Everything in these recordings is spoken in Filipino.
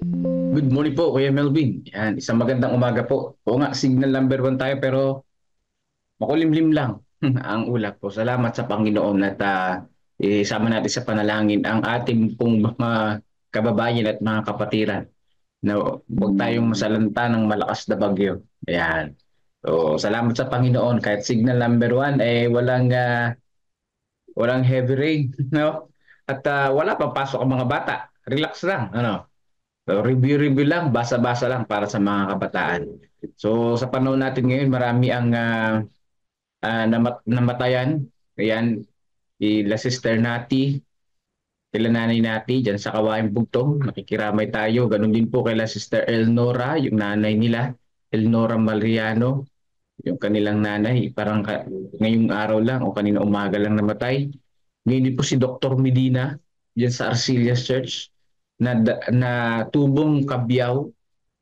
Good morning po, Kuya Melvin. Yan, isang magandang umaga po. Oo nga, signal number one tayo pero makulimlim lang ang ulap po. Salamat sa Panginoon at isama natin sa panalangin ang ating pong mga kababayan at mga kapatiran na huwag tayong masalanta ng malakas na bagyo. Ayan. So, salamat sa Panginoon. Kahit signal number one, walang heavy rain. No? At wala pang pasok ang mga bata. Relax lang. Ano? So, review-review lang, basa-basa lang para sa mga kabataan. So sa panahon natin ngayon, marami ang namatayan. Ayan, la Sister Nati, kila Nanay Nati, dyan sa Kawain Bugtong, nakikiramay tayo. Ganun din po kila Sister Elnora, yung nanay nila, Elnora Malriano, yung kanilang nanay, parang ngayong araw lang o kanina umaga lang namatay. Ngayon din po si Dr. Medina, dyan sa Arcelias Church, na tubong kabyaw,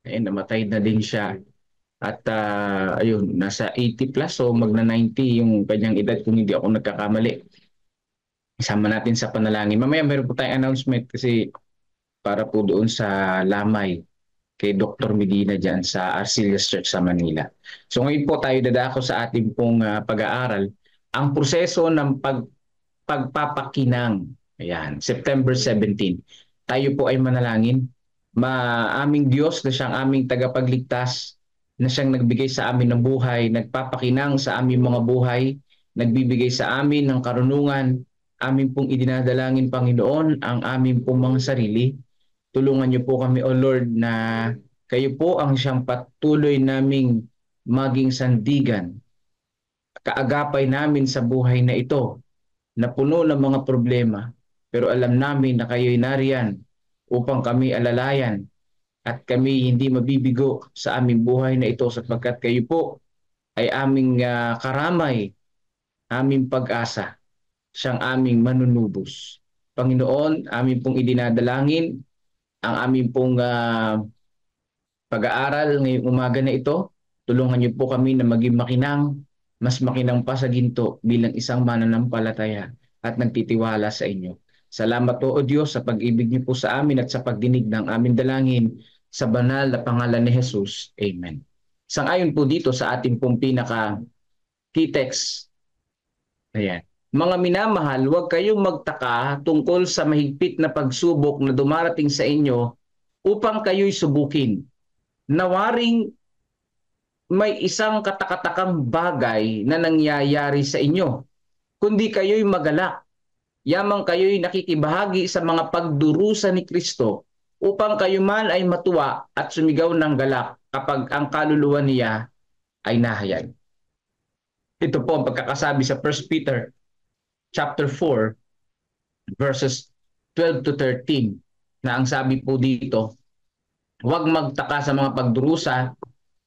eh, namatay na din siya. At ayun, nasa 80 plus o magna 90 yung kanyang edad kung hindi ako nagkakamali. Isama natin sa panalangin. Mamaya meron po tayong announcement kasi para po doon sa Lamay kay Dr. Medina dyan sa Arcelias Church sa Manila. So ngayon po tayo dadako sa ating pong pag-aaral. Ang proseso ng pagpapakinang. Ayan, September 17. Tayo po ay manalangin. Aming Diyos na siyang aming tagapagligtas, na siyang nagbigay sa amin ng buhay, nagpapakinang sa aming mga buhay, nagbibigay sa amin ng karunungan, amin pong idinadalangin, Panginoon, ang aming pong mga sarili. Tulungan niyo po kami, O Lord, na kayo po ang siyang patuloy naming maging sandigan, kaagapay namin sa buhay na ito, na puno ng mga problema, pero alam namin na kayo'y nariyan upang kami alalayan at kami hindi mabibigo sa aming buhay na ito sapagkat kayo po ay aming karamay, aming pag-asa, siyang aming manunubos. Panginoon, amin pong idinadalangin ang aming pong pag-aaral ngayong umaga na ito. Tulungan niyo po kami na maging makinang, mas makinang pa sa ginto bilang isang mananampalataya at nagtitiwala sa inyo. Salamat po, O Diyos, sa pag-ibig niyo po sa amin at sa pagdinig ng aming dalangin sa banal na pangalan ni Jesus. Amen. Sang-ayon po dito sa ating pong pinaka-key text. Ayan. Mga minamahal, huwag kayong magtaka tungkol sa mahigpit na pagsubok na dumarating sa inyo upang kayo'y subukin. Nawaring may isang katakatakang bagay na nangyayari sa inyo, kundi kayo'y magalak. Yamang kayo'y nakikibahagi sa mga pagdurusa ni Kristo upang kayo man ay matuwa at sumigaw ng galak kapag ang kaluluwa niya ay nahayag. Ito po ang pagkakasabi sa 1 Peter chapter 4 verses 12 to 13 na ang sabi po dito, huwag magtaka sa mga pagdurusa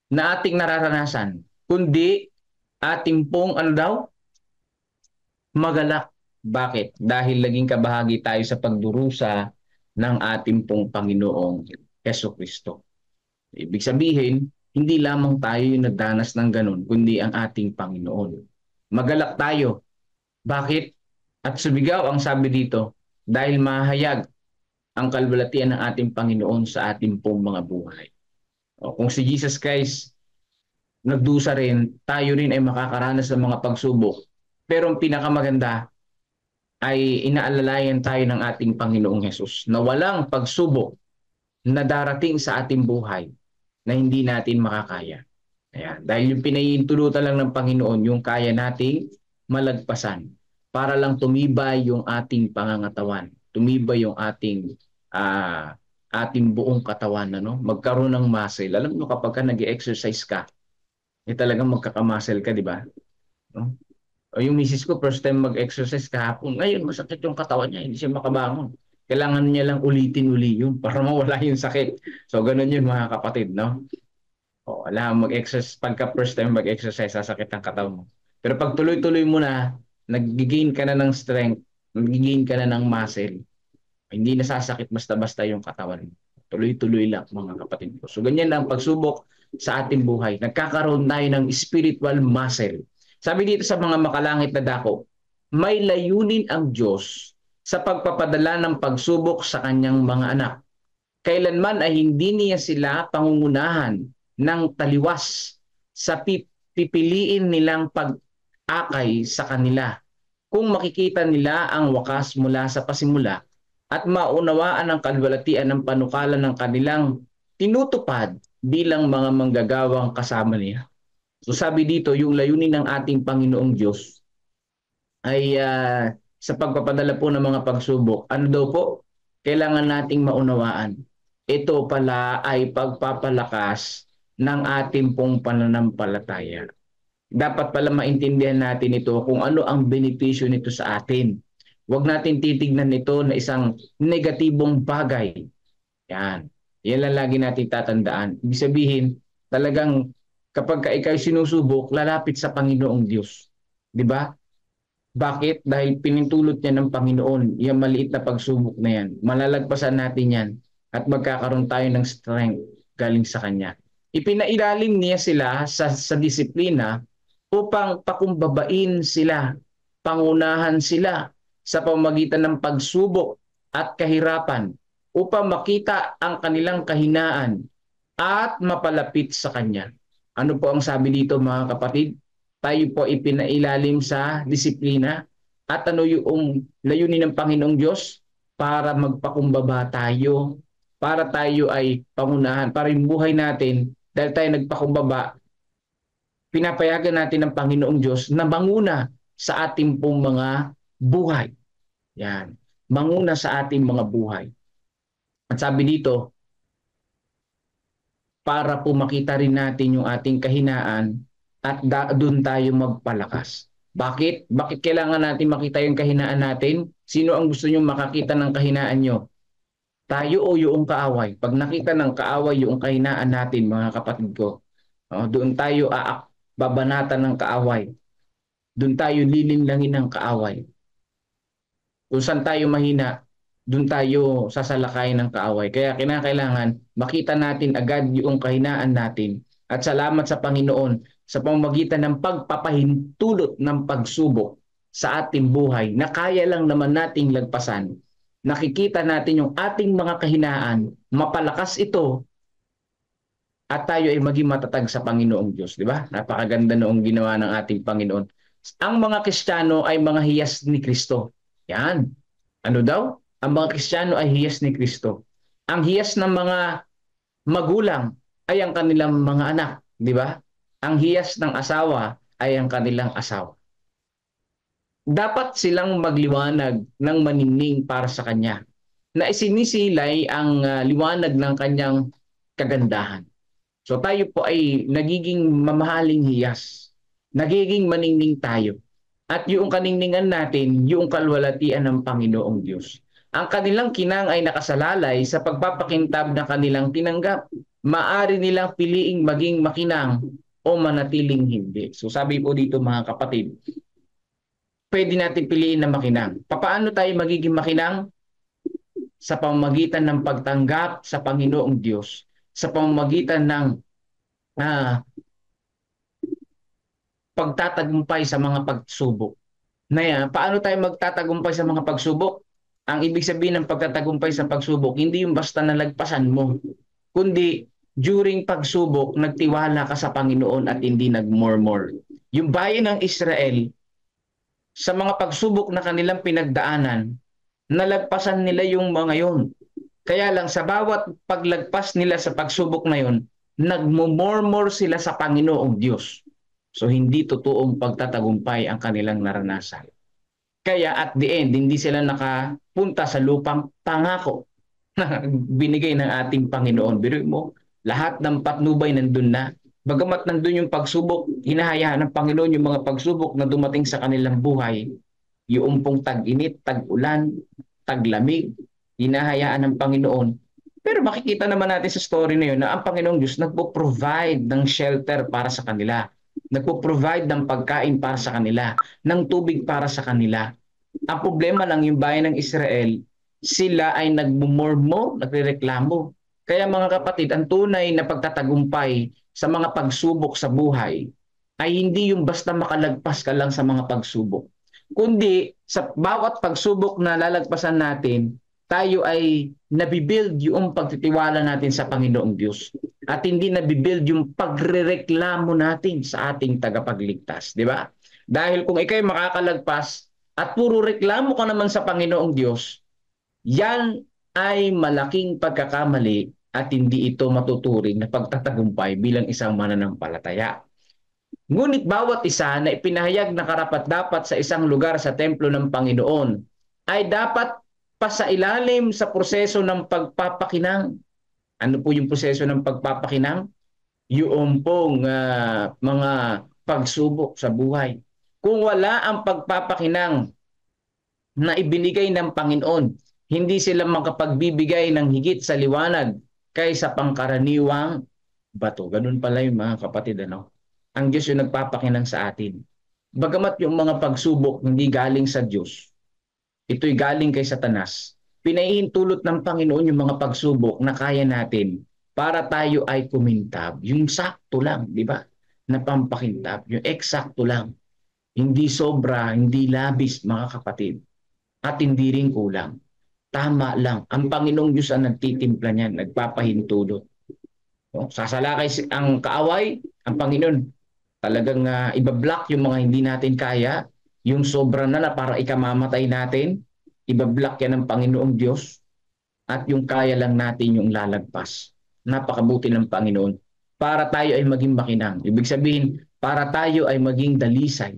na ating nararanasan, kundi ating pong ano daw? Magalak. Bakit? Dahil naging kabahagi tayo sa pagdurusa ng ating pong Panginoong Heso Kristo. Ibig sabihin, hindi lamang tayo yung nagdanas ng ganun, kundi ang ating Panginoon. Magalak tayo. Bakit? At sumigaw ang sabi dito, dahil mahayag ang kalwalatian ng ating Panginoon sa ating pong mga buhay. O, kung si Jesus Christ nagdusa rin, tayo rin ay makakaranas ng mga pagsubok. Pero ang pinakamaganda ay inaalalayan tayo ng ating Panginoong Hesus na walang pagsubok na darating sa ating buhay na hindi natin makakaya. Ayan. Dahil yung pinahihintulutan lang ng Panginoon, yung kaya nating malagpasan para lang tumibay yung ating pangangatawan, tumibay yung ating buong katawan, ano? Magkaroon ng muscle. Alam mo kapag ka nag-exercise ka, eh talagang magkakamuscle ka, di ba? No? O yung misis ko, first time mag-exercise kahapon. Ngayon, masakit yung katawan niya, hindi siya makabangon. Kailangan niya lang ulitin uli yun para mawala yung sakit. So, ganun yun mga kapatid, no? O, alam, mag-exercise, pagka first time mag-exercise, sasakit ang katawan mo. Pero pag tuloy-tuloy mo na, nag-gain ka na ng strength, nag-gain ka na ng muscle, hindi na sasakit basta-basta yung katawan mo. Tuloy-tuloy lang mga kapatid ko. So, ganyan lang pagsubok sa ating buhay. Nagkakaroon tayo ng spiritual muscle. Sabi dito sa mga makalangit na dako, may layunin ang Diyos sa pagpapadala ng pagsubok sa kanyang mga anak. Kailanman ay hindi niya sila pangungunahan ng taliwas sa pipiliin nilang pag-akay sa kanila. Kung makikita nila ang wakas mula sa pasimula at maunawaan ang kalwalatian ng panukalan ng kanilang tinutupad bilang mga manggagawang kasama niya. So sabi dito, yung layunin ng ating Panginoong Diyos ay sa pagpapadala po ng mga pagsubok, ano daw po? Kailangan nating maunawaan. Ito pala ay pagpapalakas ng ating pong pananampalataya. Dapat pala maintindihan natin ito kung ano ang benepisyo nito sa atin. Huwag natin titignan ito na isang negatibong bagay. Yan. Yan lang lagi natin tatandaan. Ibig sabihin, talagang kapag ikaw sinusubok, lalapit sa Panginoong Diyos. Di ba? Bakit? Dahil pinintulot niya ng Panginoon yung maliit na pagsubok na yan. Malalagpasan natin yan at magkakaroon tayo ng strength galing sa Kanya. Ipinailalim niya sila sa disiplina upang pakumbabain sila, pangunahan sila sa pamamagitan ng pagsubok at kahirapan upang makita ang kanilang kahinaan at mapalapit sa Kanya. Ano po ang sabi dito mga kapatid? Tayo po ipinailalim sa disiplina at ano yung layunin ng Panginoong Diyos para magpakumbaba tayo, para tayo ay pangunahan, para yung buhay natin, dahil tayo nagpakumbaba, pinapayagan natin ng Panginoong Diyos na manguna sa ating pong mga buhay. Yan. Manguna sa ating mga buhay. At sabi dito, para po makita rin natin yung ating kahinaan at doon tayo magpalakas. Bakit? Bakit kailangan natin makita yung kahinaan natin? Sino ang gusto nyo makakita ng kahinaan nyo? Tayo o yung kaaway? Pag nakita ng kaaway yung kahinaan natin, mga kapatid ko, doon tayo babanatan ng kaaway. Doon tayo lilinlangin ng kaaway. Kung saan tayo mahina, doon tayo sasalakay ng kaaway. Kaya kinakailangan makita natin agad yung kahinaan natin. At salamat sa Panginoon sa pamamagitan ng pagpapahintulot ng pagsubok sa ating buhay na kaya lang naman nating lagpasan. Nakikita natin yung ating mga kahinaan, mapalakas ito at tayo ay maging matatag sa Panginoong Diyos. Di ba? Napakaganda noong ginawa ng ating Panginoon. Ang mga Kristiyano ay mga hiyas ni Kristo. Yan. Ano daw? Ang mga Kristiyano ay hiyas ni Kristo. Ang hiyas ng mga magulang ay ang kanilang mga anak. Di ba? Ang hiyas ng asawa ay ang kanilang asawa. Dapat silang magliwanag ng maningning para sa Kanya, na isinisilay ang liwanag ng Kanyang kagandahan. So tayo po ay nagiging mamahaling hiyas, nagiging maningning tayo. At yung kaningningan natin, yung kalwalatian ng Panginoong Diyos. Ang kanilang kinang ay nakasalalay sa pagpapakintab na kanilang tinanggap. Maari nilang piliing maging makinang o manatiling hindi. So sabi po dito mga kapatid, pwede natin piliin na makinang. Paano tayo magiging makinang? Sa pamamagitan ng pagtanggap sa Panginoong Diyos, sa pamamagitan ng pagtatagumpay sa mga pagsubok. Paano tayo magtatagumpay sa mga pagsubok? Ang ibig sabihin ng pagtatagumpay sa pagsubok, hindi yung basta nalagpasan mo, kundi during pagsubok, nagtiwala ka sa Panginoon at hindi nagmurmur. Yung bayan ng Israel, sa mga pagsubok na kanilang pinagdaanan, nalagpasan nila yung mga yon. Kaya lang sa bawat paglagpas nila sa pagsubok na yon, nagmumurmur sila sa Panginoong Diyos. So hindi totoong pagtatagumpay ang kanilang naranasan. Kaya at the end, hindi sila nakapunta sa lupang pangako na binigay ng ating Panginoon. Biruin mo, lahat ng patnubay nandun na. Bagamat nandun yung pagsubok, hinahayaan ng Panginoon yung mga pagsubok na dumating sa kanilang buhay. Yung pong tag-init, tag-ulan, taglamig, hinahayaan ng Panginoon. Pero makikita naman natin sa story na yun na ang Panginoong Diyos nagpo-provide ng shelter para sa kanila. Nagpo-provide ng pagkain para sa kanila, ng tubig para sa kanila. Ang problema lang yung bayan ng Israel, sila ay nagmumurmur, nagrereklamo. Kaya mga kapatid, ang tunay na pagtatagumpay sa mga pagsubok sa buhay ay hindi yung basta makalagpas ka lang sa mga pagsubok. Kundi sa bawat pagsubok na lalagpasan natin tayo ay nabibuild yung pagtitiwala natin sa Panginoong Diyos at hindi nabibuild yung pagrereklamo natin sa ating tagapagligtas, di ba? Dahil kung ikay makakalagpas at puro reklamo ka naman sa Panginoong Diyos, yan ay malaking pagkakamali at hindi ito matuturing na pagtatagumpay bilang isang mananampalataya. Ngunit bawat isa na ipinahayag na karapat-dapat sa isang lugar sa templo ng Panginoon ay dapat pasailalim sa proseso ng pagpapakinang. Ano po yung proseso ng pagpapakinang? Yung pong mga pagsubok sa buhay. Kung wala ang pagpapakinang na ibinigay ng Panginoon, hindi sila makapagbibigay ng higit sa liwanag kaysa pangkaraniwang bato. Ganun pala yung mga kapatid, ano? Ang Diyos yung nagpapakinang sa atin. Bagamat yung mga pagsubok hindi galing sa Diyos, ito'y galing kay Satanas. Pinahihintulot ng Panginoon yung mga pagsubok na kaya natin para tayo ay kumintab. Yung sakto lang, di ba? Na pampakintab. Yung eksakto lang. Hindi sobra, hindi labis, mga kapatid. At hindi rin kulang. Tama lang. Ang Panginoong Diyos ang nagtitimpla niyan, nagpapahintulot. Sasalakay ang kaaway, ang Panginoon talagang ibablock yung mga hindi natin kaya, yung sobra na para ikamamatay natin, ibablock yan ng Panginoong Diyos, at yung kaya lang natin yung lalagpas. Napakabuti ng Panginoon. Para tayo ay maging makinang. Ibig sabihin, para tayo ay maging dalisay.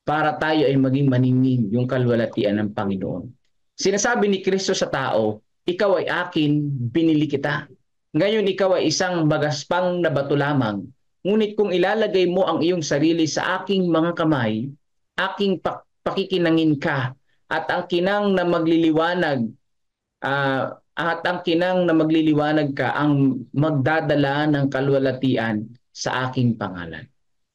Para tayo ay maging maningning yung kalwalatian ng Panginoon. Sinasabi ni Kristo sa tao, ikaw ay akin, binili kita. Ngayon ikaw ay isang magaspang na bato lamang. Ngunit kung ilalagay mo ang iyong sarili sa aking mga kamay, aking pakikinangin ka, at ang kinang na magliliwanag, ka ang magdadala ng kalwalatian sa aking pangalan.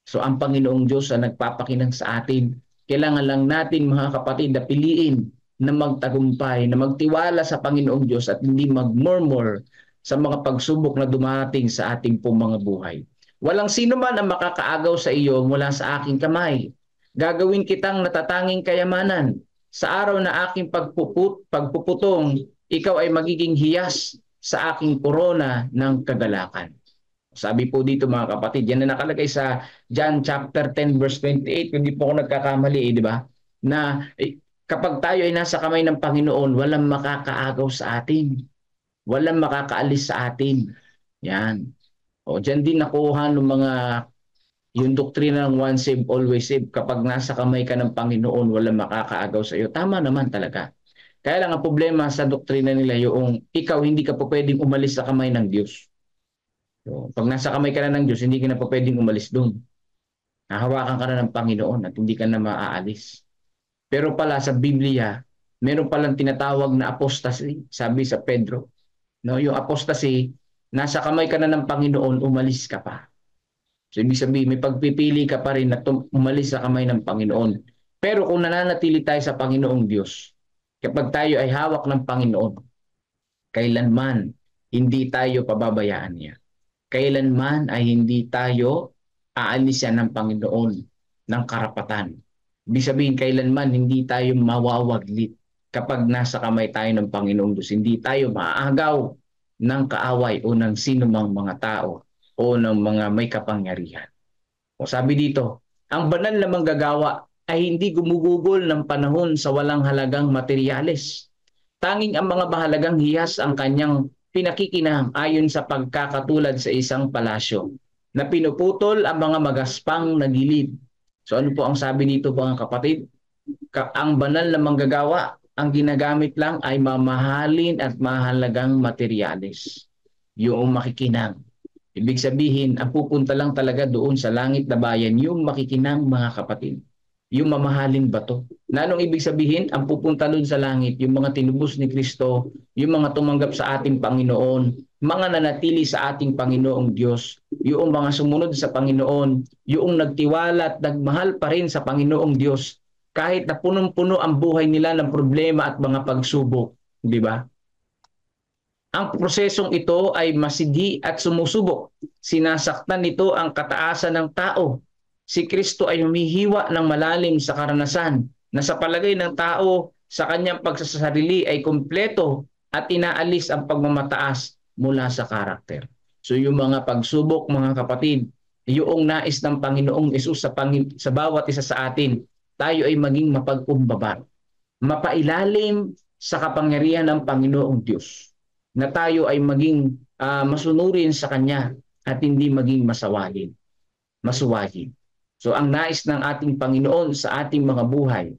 So ang Panginoong Diyos ang nagpapakinang sa atin. Kailangan lang natin, mga kapatid, na piliin na magtagumpay, na magtiwala sa Panginoong Diyos at hindi magmurmur sa mga pagsubok na dumating sa ating pong mga buhay. Walang sino man ang makakaagaw sa iyo mula sa aking kamay. Gagawin kitang natatanging kayamanan. Sa araw na aking pagpuputong, ikaw ay magiging hiyas sa aking korona ng kagalakan. Sabi po dito, mga kapatid, yan na nakalagay sa John chapter 10 verse 28, hindi po ako nagkakamali, di ba? Na kapag tayo ay nasa kamay ng Panginoon, walang makakaagaw sa atin. Walang makakaalis sa atin. Yan. O, dyan din nakuha ng mga yung doktrina ng one save, always save. Kapag nasa kamay ka ng Panginoon, walang makakaagaw sa iyo. Tama naman talaga. Kaya lang ang problema sa doktrina nila yung ikaw hindi ka po pwedeng umalis sa kamay ng Diyos. So, pag nasa kamay ka na ng Diyos, hindi ka na po pwedeng umalis doon. Nahawakan ka na ng Panginoon at hindi ka na maaalis. Pero pala sa Biblia, meron palang tinatawag na apostasy, sabi sa Pedro. No, yung apostasy, nasa kamay ka na ng Panginoon, umalis ka pa. So, ibig sabihin, may pagpipili ka pa rin na umalis sa kamay ng Panginoon. Pero kung nananatili tayo sa Panginoong Diyos, kapag tayo ay hawak ng Panginoon, kailanman hindi tayo pababayaan niya. Kailanman ay hindi tayo aalisan ng Panginoon ng karapatan. Ibig sabihin, kailanman hindi tayo mawawaglit kapag nasa kamay tayo ng Panginoong Diyos. Hindi tayo maaagaw ng kaaway o ng sinumang mga tao o ng mga may kapangyarihan. O sabi dito, ang banal na manggagawa ay hindi gumugugol ng panahon sa walang halagang materyales. Tanging ang mga mahalagang hiyas ang kanyang pinakikinang ayon sa pagkakatulad sa isang palasyo na pinuputol ang mga magaspang na gilid. So ano po ang sabi dito, mga kapatid? Ang banal na manggagawa, ang ginagamit lang ay mamahalin at mahalagang materyales. Yung makikinang. Ibig sabihin, ang pupunta lang talaga doon sa langit na bayan, yung makikinang, mga kapatid. Yung mamahaling bato. Na anong ibig sabihin? Ang pupunta doon sa langit, yung mga tinubos ni Kristo, yung mga tumanggap sa ating Panginoon, mga nanatili sa ating Panginoong Diyos, yung mga sumunod sa Panginoon, yung nagtiwala at nagmahal pa rin sa Panginoong Diyos, kahit na punong-puno ang buhay nila ng problema at mga pagsubok. Di ba? Ang prosesong ito ay masidi at sumusubok. Sinasaktan nito ang kataasan ng tao. Si Kristo ay humihiwa ng malalim sa karanasan na sa palagay ng tao sa kanyang pagsasarili ay kumpleto at inaalis ang pagmamataas mula sa karakter. So yung mga pagsubok, mga kapatid, yung nais ng Panginoong Hesus sa bawat isa sa atin, tayo ay maging mapagkumbaba, mapailalim sa kapangyarihan ng Panginoong Diyos, na tayo ay maging masunurin sa Kanya at hindi maging masuwagin. So ang nais ng ating Panginoon sa ating mga buhay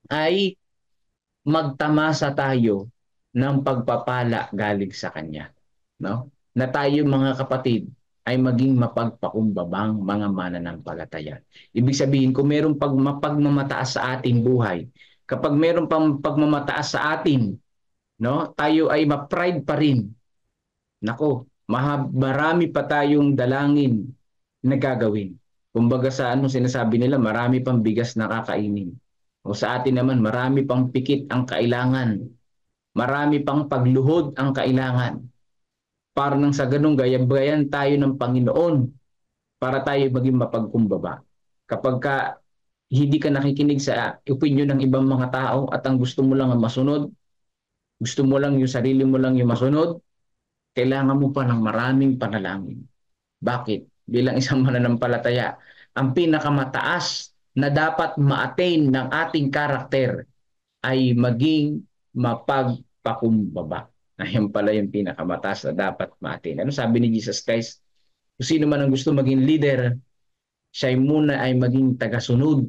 ay magtamasa tayo ng pagpapala galing sa Kanya. No? Na tayo mga kapatid ay maging mapagpakumbabang mga mananampalataya. Ibig sabihin, kung mayroong pagmamataas sa ating buhay, kapag mayroong pagmamataas sa atin, no, tayo ay ma-pride pa rin. Nako, marami pa tayong dalangin na gagawin. Kumbaga sa sinasabi nila, marami pang bigas na kakainin. O sa atin naman, marami pang pikit ang kailangan. Marami pang pagluhod ang kailangan. Para nang sa ganung gayabayan tayo ng Panginoon para tayo maging mapagkumbaba. Kapag hindi ka nakikinig sa opinion ng ibang mga tao at ang gusto mo lang ang masunod, gusto mo lang yung sarili mo lang yung masunod, kailangan mo pa ng maraming panalangin. Bakit? Bilang isang mananampalataya, ang pinakamataas na dapat ma-attain ng ating karakter ay maging mapagpakumbaba. Ayun pala yung pinakamataas na dapat ma-attain. Ano sabi ni Jesus Christ? Kung sino man ang gusto maging leader, siya muna ay maging tagasunod,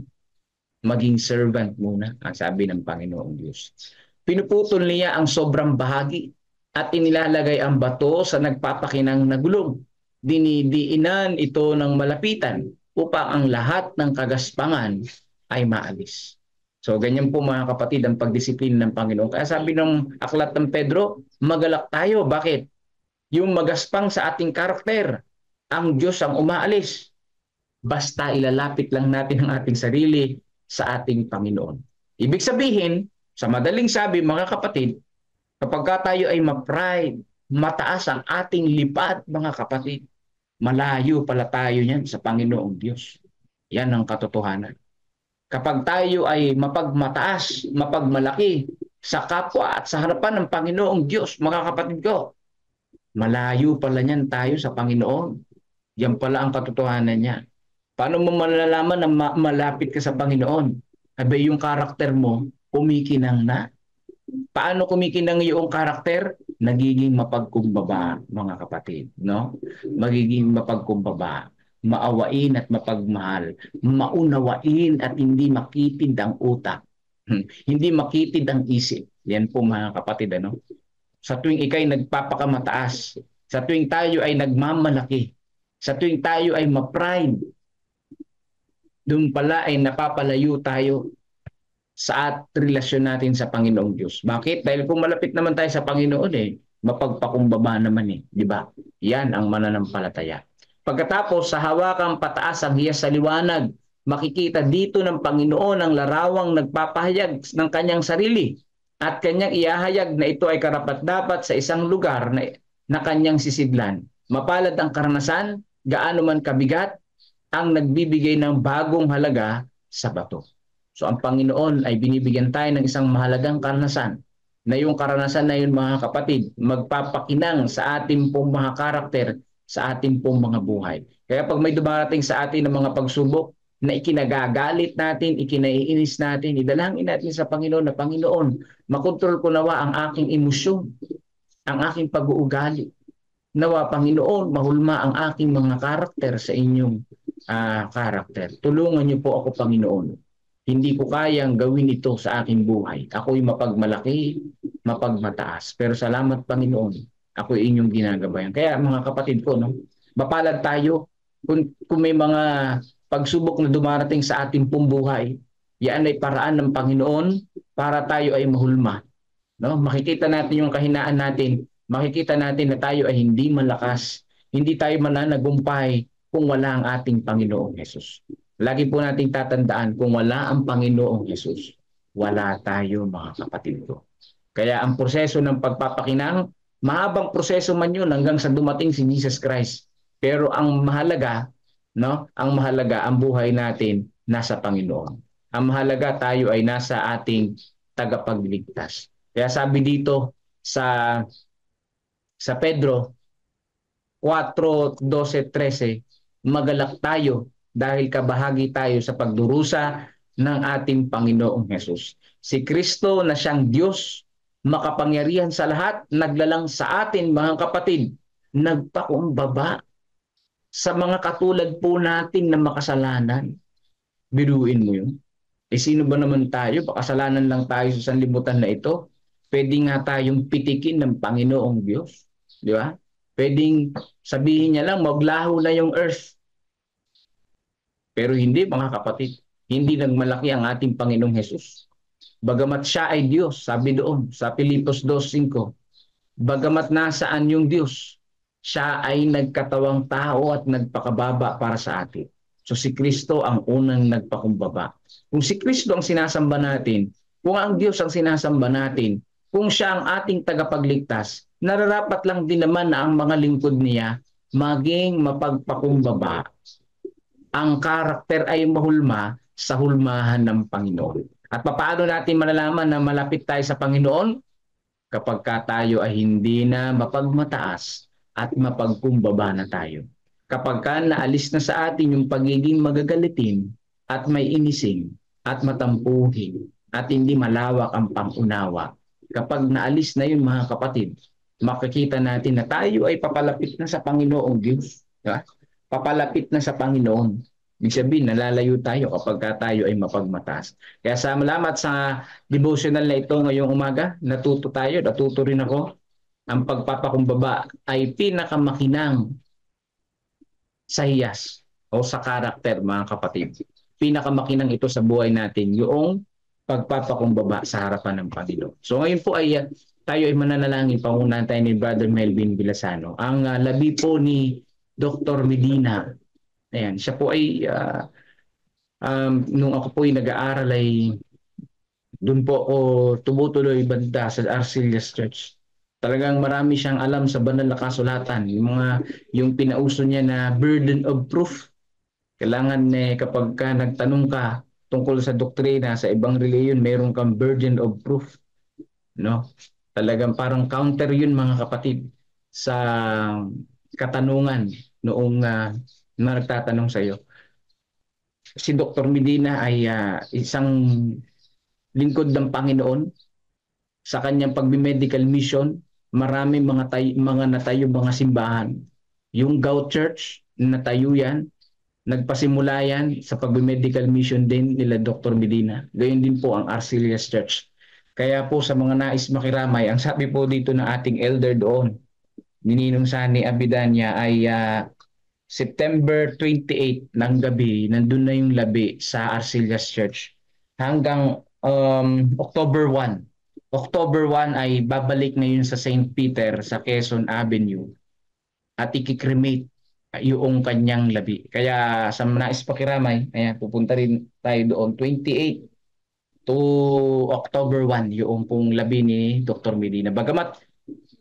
maging servant muna, ang sabi ng Panginoong Diyos. Pinuputol niya ang sobrang bahagi at inilalagay ang bato sa nagpapakinang na gulong. Dinidiinan ito ng malapitan upang ang lahat ng kagaspangan ay maalis. So ganyan po mga kapatid ang pagdisiplina ng Panginoon. Kaya sabi ng aklat ng Pedro, magalak tayo. Bakit? Yung magaspang sa ating karakter, ang Diyos ang umaalis. Basta ilalapit lang natin ang ating sarili sa ating Panginoon. Ibig sabihin, sa madaling sabi mga kapatid, kapag tayo ay ma-pride, mataas ang ating lipad mga kapatid, malayo pala tayo niyan sa Panginoong Diyos. Yan ang katotohanan. Kapag tayo ay mapagmataas, mapagmalaki sa kapwa at sa harapan ng Panginoong Diyos, mga kapatid ko, malayo pala niyan tayo sa Panginoon. Yan pala ang katotohanan niya. Paano mo malalaman na malapit ka sa Panginoon? Sabi yung karakter mo, kumikinang na. Paano kumikinang yung karakter? Nagiging mapagkumbaba, mga kapatid. No? Magiging mapagkumbaba. Maawain at mapagmahal. Maunawain at hindi makitid ang utak. Hindi makitid ang isip. Yan po mga kapatid. Ano? Sa tuwing ikay nagpapakamataas, sa tuwing tayo ay nagmamalaki, sa tuwing tayo ay ma-pride, doon pala ay napapalayo tayo sa relasyon natin sa Panginoong Diyos. Bakit? Dahil kung malapit naman tayo sa Panginoon mapagpakumbaba naman di ba? Yan ang mananampalataya. Pagkatapos sa hawakang pataas ang hiyas sa liwanag, makikita dito ng Panginoon ang larawang nagpapahayag ng kanyang sarili at kanyang ihahayag na ito ay karapat-dapat sa isang lugar na kanyang sisidlan. Mapalad ang karanasan, gaano man kabigat, ang nagbibigay ng bagong halaga sa bato. So ang Panginoon ay binibigyan tayo ng isang mahalagang karanasan, na yung karanasan na yun mga kapatid, magpapakinang sa ating pong mga karakter, sa ating pong mga buhay. Kaya pag may dumarating sa atin ng mga pagsubok na ikinagagalit natin, ikinaiinis natin, idalangin natin sa Panginoon na, Panginoon, makontrol ko nawa ang aking emosyon, ang aking pag-uugali. Nawa, Panginoon, mahulma ang aking mga karakter sa inyong karakter. Tulungan niyo po ako, Panginoon. Hindi ko kayang gawin ito sa aking buhay. Ako'y mapagmalaki, mapagmataas. Pero salamat, Panginoon, ako'y inyong ginagabayan. Kaya mga kapatid ko, mapalad tayo kung may mga pagsubok na dumarating sa ating pong buhay. Yan ay paraan ng Panginoon para tayo ay mahulma. Makikita natin yung kahinaan natin. Makikita natin na tayo ay hindi malakas. Hindi tayo mananagumpay kung wala ang ating Panginoong Hesus. Lagi po nating tatandaan, kung wala ang Panginoong Hesus, wala tayo mga kapatid ko. Kaya ang proseso ng pagpapakinang, mahabang proseso man yun hanggang sa dumating si Jesus Christ. Pero ang mahalaga, ang buhay natin nasa Panginoon. Ang mahalaga tayo ay nasa ating tagapagligtas. Kaya sabi dito, sa Pedro 4:12-13, magalak tayo dahil kabahagi tayo sa pagdurusa ng ating Panginoong Hesus. Si Kristo na siyang Diyos, makapangyarihan sa lahat, naglalang sa atin mga kapatid, nagpakumbaba sa mga katulad po natin na makasalanan. Biruin mo yun. Sino ba naman tayo? Pakasalanan lang tayo sa sanlibutan na ito. Pwede nga tayong pitikin ng Panginoong Diyos. Di ba? Pwedeng sabihin niya lang, maglaho na yung earth. Pero hindi, mga kapatid. Hindi nagmalaki ang ating Panginoong Hesus. Bagamat siya ay Diyos, sabi doon sa Pilipos 2:5, bagamat nasaan yung Diyos, siya ay nagkatawang tao at nagpakababa para sa atin. So si Kristo ang unang nagpakumbaba. Kung si Kristo ang sinasamba natin, kung ang Diyos ang sinasamba natin, kung siya ang ating tagapagligtas, nararapat lang din naman na ang mga lingkod niya maging mapagpakumbaba. Ang karakter ay mahulma sa hulmahan ng Panginoon. At paano natin malalaman na malapit tayo sa Panginoon? Kapag tayo ay hindi na mapagmataas at mapagkumbaba na tayo. Kapag naalis na sa atin yung pagiging magagalitin at may inising at matampuhin at hindi malawak ang pangunawa. Kapag naalis na yun mga kapatid, makikita natin na tayo ay papalapit na sa Panginoong Diyos. Diba? Papalapit na sa Panginoon. Ibig sabihin, nalalayo tayo kapag tayo ay mapagmataas. Kaya salamat sa devotional na ito ngayong umaga. Natuto rin ako. Ang pagpapakumbaba ay pinakamakinang sa hiyas o sa karakter, mga kapatid. Pinakamakinang ito sa buhay natin, yung pagpapakumbaba sa harapan ng Panginoon. So ngayon po ay tayo ay mananalangin. Pangunahan tayo ni Brother Melvin Vilasano. Ang labi po ni Dr. Medina. Ayan, siya po ay nung ako po ay nag-aaral ay doon po ako tumutuloy banda sa Arcelius Church. Talagang marami siyang alam sa banal na kasulatan, yung pinauso niya na burden of proof. Kailangan kapag ka nagtanong ka tungkol sa doktrina sa ibang reliyon, meron kang burden of proof, no? Talagang parang counter yun mga kapatid sa katanungan noong na nagtatanong sa iyo. Si Dr. Medina ay isang lingkod ng Panginoon sa kanyang pagbi-medical mission. Marami mga natayo mga simbahan. Yung Gout Church, natayo yan. Nagpasimula yan sa pagbi-medical mission din nila Dr. Medina. Gayon din po ang Arcelius Church. Kaya po sa mga nais makiramay, ang sabi po dito ng ating elder doon, Ninong Sani Abidanya ay September 28 ng gabi, nandun na yung labi sa Arcelius Church. Hanggang October 1. October 1 ay babalik na yun sa St. Peter sa Quezon Avenue at ikikremate yung kanyang labi. Kaya sa nais pakiramay, ayan, pupunta rin tayo doon 28 to October 1 yung pong labi ni Dr. Medina. Bagamat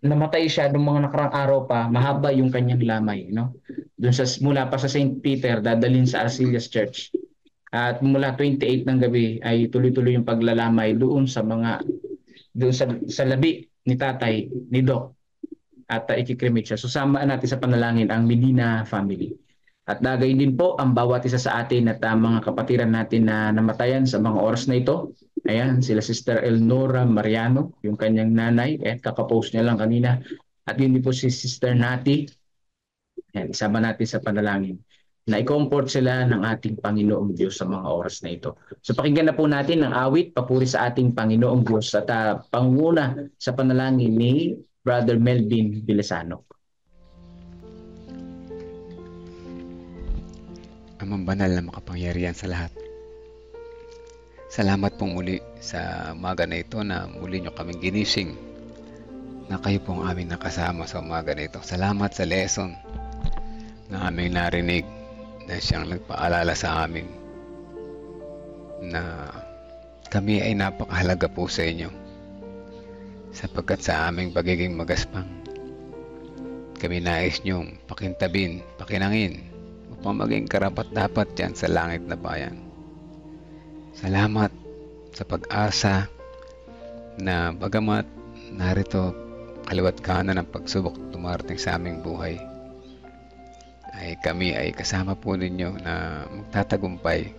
namatay siya noong mga nakarang araw pa, mahaba yung kanyang lamay, no? Doon mula pa sa St. Peter dadalhin sa Arcelius Church. At mula 28 ng gabi ay tuloy-tuloy yung paglalamay doon sa labi ni tatay, ni Doc. At ikikremate siya. So sama natin sa panalangin ang Medina family. At dagay din po ang bawat isa sa atin at mga kapatiran natin na namatayan sa mga oras na ito. Ayan, sila Sister Elnora Mariano, yung kanyang nanay, at kakapost niya lang kanina. At yun din po si Sister Nati. Ayan, isama natin sa panalangin na i-comfort sila ng ating Panginoong Diyos sa mga oras na ito. So pakinggan na po natin ang awit, papuri sa ating Panginoong Diyos at panguna sa panalangin ni Brother Melvin Vilasano. Amang banal na makapangyarihan sa lahat. Salamat pong muli sa umaga na ito na muli nyo kaming ginising na kayo pong aming nakasama sa umaga na ito. Salamat sa lesson na aming narinig na siyang nagpaalala sa amin na kami ay napakahalaga po sa inyo sapagkat sa aming pagiging magaspang kami nais nyong pakintabin, pakinangin upang maging karapat-dapat yan sa langit na bayan. Salamat sa pag-asa na bagamat narito kaliwat kanan ng pagsubok dumarating sa aming buhay, ay kami ay kasama po ninyo na magtatagumpay.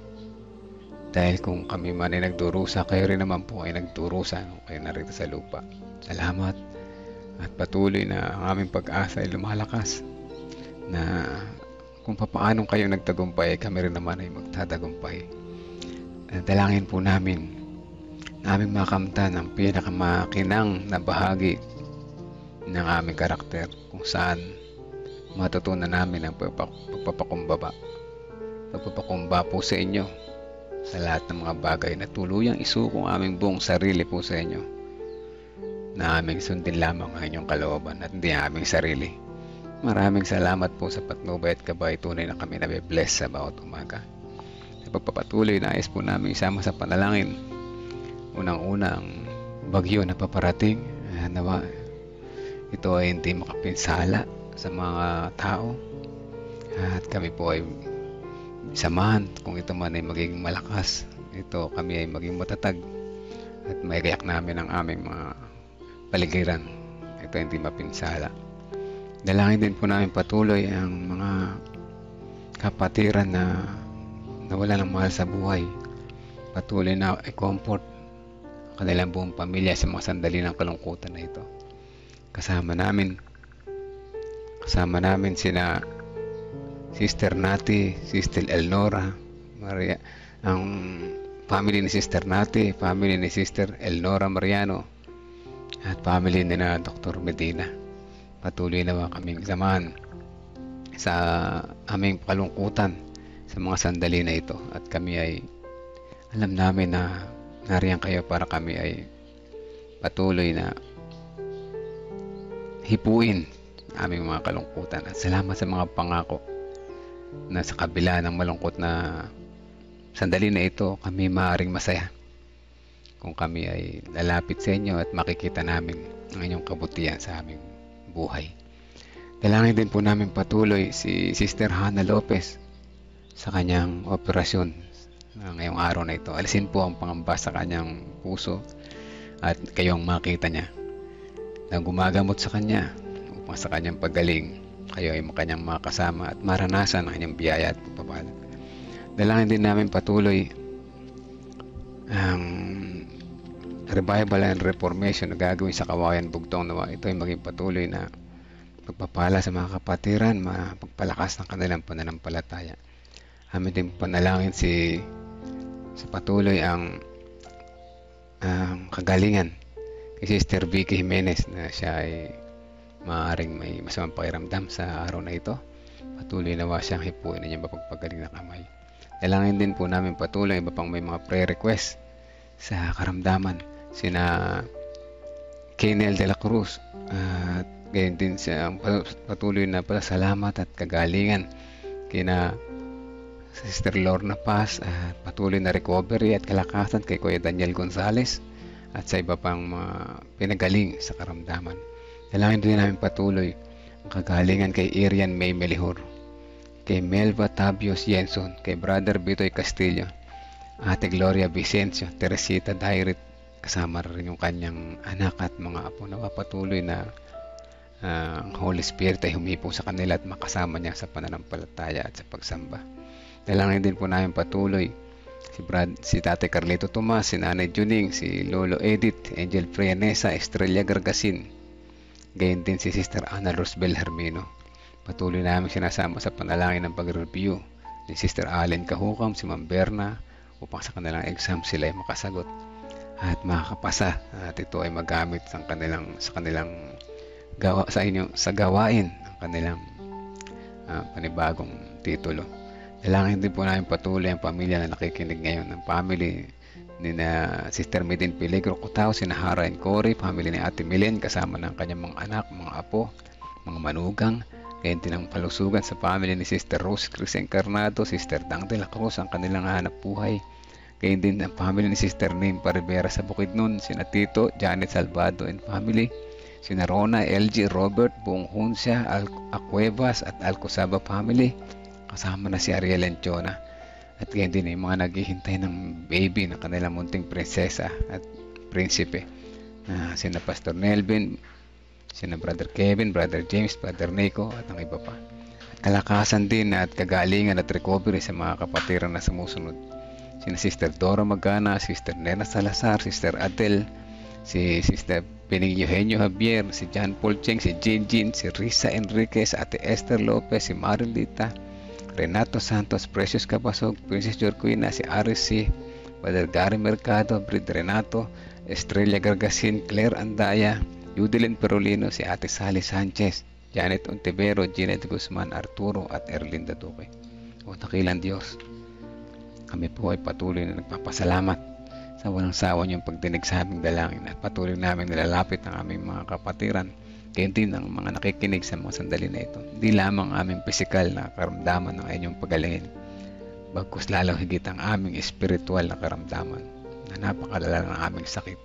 Dahil kung kami man ay nagdurusa, kayo rin naman po ay nagdurusa nung kayo narito sa lupa. Salamat at patuloy na ang aming pag-asa ay lumalakas na kung papaanong kayo nagtagumpay, kami rin naman ay magtatagumpay. Dalangin po namin na aming makamtan ang pinakamakinang na bahagi ng aming karakter kung saan matutunan namin ang pagpapakumbaba po sa inyo sa lahat ng mga bagay na tuluyang isuko ang aming buong sarili po sa inyo, na aming sundin lamang ang inyong kalooban at hindi ang aming sarili. Maraming salamat po sa patnubay at gabay. Tunay na kami nabe-bless sa bawat umaga. Sa pagpapatuloy, nais po namin isama sa panalangin unang-una ang bagyo na paparating. Nawa ito ay hindi makapinsala sa mga tao at kami po ay samahan kung ito man ay magiging malakas. Ito kami ay maging matatag at maigayak namin ang aming mga paligiran. Ito hindi mapinsala. Dalangin din po namin patuloy ang mga kapatiran na nawala ng mahal sa buhay. Patuloy na i-comfort kanilang buong pamilya sa mga sandali ng kalungkutan na ito. Kasama namin sina Sister Nati, Sister Elnora, Maria, ang family ni Sister Nati, family ni Sister Elnora Mariano, at family ni na Dr. Medina. Patuloy na kaming samahan sa aming kalungkutan sa mga sandali na ito. At kami ay alam namin na nariyan kayo para kami ay patuloy na hipuin aming mga kalungkutan. At salamat sa mga pangako na sa kabila ng malungkot na sandali na ito, kami maaaring masaya kung kami ay lalapit sa inyo at makikita namin ang inyong kabutihan sa aming buhay. Dalangin din po namin patuloy si Sister Hannah Lopez sa kanyang operasyon ngayong araw na ito. Alisin po ang pangamba sa kanyang puso at kayong makita niya na gumagamot sa kanya upang sa kanyang paggaling kayo ay makanyang makasama at maranasan ang kanyang biyaya at pagpapala. Dalangin din namin patuloy ang revival and reformation na gagawin sa Kawayan Bugtong. Nawa ito ay maging patuloy na pagpapala sa mga kapatiran, mapagpalakas ng kanilang pananampalataya. Amin din panalangin sa patuloy ang kagalingan kay Sister Vicky Jimenez na siya ay maaaring may masamang pakiramdam sa araw na ito. Patuloy nawa siyang hipuin na niyang mapagpagaling na kamay. Dalangin din po namin patuloy iba pang may mga prayer request sa karamdaman. Sina Kenel de la Cruz at gayon din siya patuloy na pasalamat at kagalingan kina Sister Lorna Paz at patuloy na recovery at kalakasan kay Kuya Daniel Gonzales at sa iba pang mga pinagaling sa karamdaman. Dalangin din namin patuloy ang kagalingan kay Irian May Melihor, kay Melva Tabios Jenson, kay Brother Bitoy Castillo, Ate Gloria Vicencio, Teresita Dairit, kasama rin yung kanyang anak at mga apo. Nawa patuloy na ang Holy Spirit ay humipo sa kanila at makasama niya sa pananampalataya at sa pagsamba. Dalangin din po namin patuloy si Tate Carlito Tomas, si Nanay Juning, si Lolo Edith, Angel Frianesa, Estrella Gargasin, gayon din si Sister Ana Rosbel Hermino. Patuloy namin sinasama sa panalangin ng pag-review ni Sister Allen Kahukam, si Ma'am Berna, upang sa kanilang exam sila ay makasagot at makakapasa at ito ay magamit sa kanilang gawain ang kanilang panibagong titulo. Dalangin din po namin patuloy ang pamilya na nakikinig ngayon, ng family ni na Sister Medin Peligro Cotao, si Nahara and Cory, family ni Ate Milen kasama ng kanyang mga anak, mga apo, mga manugang. Gayon din ang palusugan sa family ni Sister Rose Cris Encarnado, Sister Dang de la Cruz, ang kanilang hanap buhay. Gayon din ang family ni Sister Nimpa Rivera sa Bukidnon, sina Tito, Janet Salvado and family, sina Rona, LG, Robert, Buong Hunsya, Acuevas at Alcosaba family, kasama na si Ariel Enchona. At gayon din yung mga naghihintay ng baby na kanilang munting prinsesa at prinsipe, sina Pastor Nelvin sina Brother Kevin, Brother James, Brother Nico at ang iba pa. At kalakasan din at kagalingan at recovery sa mga kapatiran na sumusunod. Sina Sister Dora Magana, Sister Nena Salazar, Sister Adel, si Sister Pining Eugenio Javier, si John Paul Cheng, si Jinjin, si Risa Enriquez, Ate Esther Lopez, si Marilita, Renato Santos, Precious Cabasog, Princess Jorquina, si RC, Brother Gary Mercado, Brid Renato, Estrella Gargasin, Claire Andaya, Yudelin Perolino, si Ate Sally Sanchez, Janet Ontivero, Janet Guzman, Arturo at Erlinda Duque. O dakilang Diyos, kami po ay patuloy na nagpapasalamat sa walang sawa niyong pagdinig sa aming dalangin at patuloy namin nilalapit ang aming mga kapatiran, gayon din ang mga nakikinig sa mga sandali na ito. Hindi lamang aming pisikal na karamdaman ng inyong pagalingin, bagkus lalo higit ang aming espiritual na karamdaman na napakalala ng aming sakit.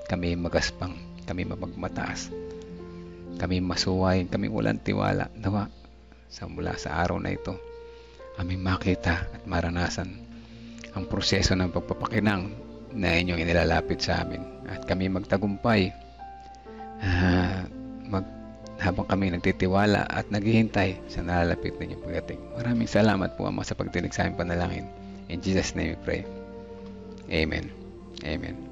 Kami magaspang, kami mapagmataas, kami masuwayin, kami walang tiwala. Nawa sa mula sa araw na ito, aming makita at maranasan ang proseso ng pagpapakinang na inyong inilalapit sa amin at kami magtagumpay habang kami nagtitiwala at naghihintay sa nalalapit na inyong pagdating. Maraming salamat po Ama sa pagdinig sa aming panalangin. In Jesus' name we pray. Amen. Amen.